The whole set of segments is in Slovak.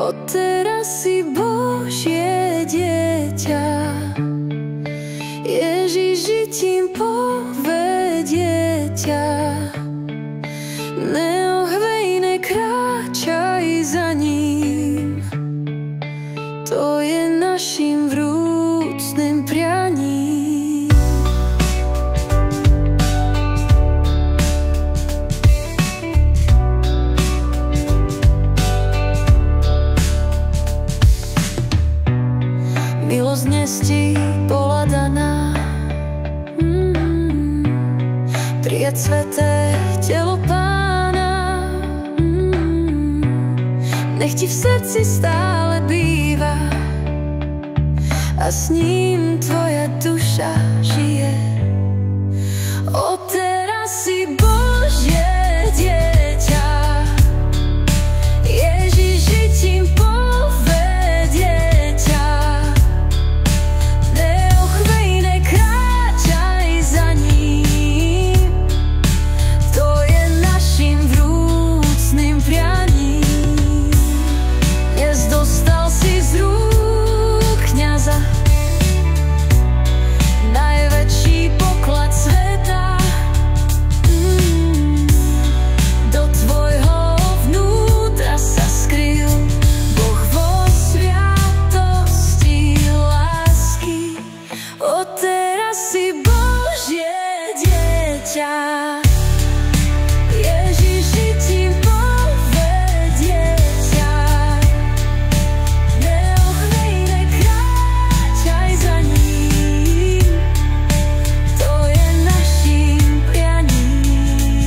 Odteraz si Božie dieťa, Ježiši tím povedie ťa. Neohvejne kráčaj za ním, to je našim vrúcnym prianím. Milosť dnes ti bola daná, prijať sveté telo Pána. Nech ti v srdci stále býva a s ním tvoja duša žije. Odteraz si Božie dieťa, Ježiši tím povedie ťa. Neochvejne kráčaj za ním, to je našim vrúcnym prianím. Dnes dostal si z rúk kňaza najväčší poklad sveta. Do tvojho vnútra sa skryl Boh vo sviatosti lásky. Odteraz si Božie dieťa, Ježiši tím povedie ťa. Neochvejne kráčaj za ním, to je našim prianím.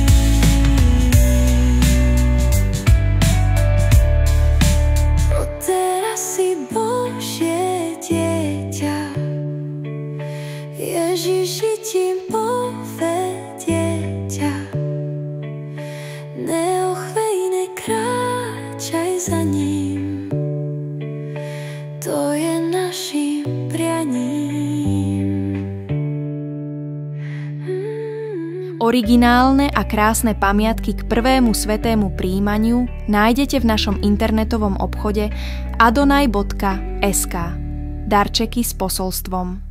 Odteraz si Božie dieťa, Ježiši tím povedie ťa. Neochvejne kráčaj za ním, to je našim prianím. Originálne a krásne pamiatky k prvému svätému prijímaniu nájdete v našom internetovom obchode adonai.sk. Darčeky s posolstvom.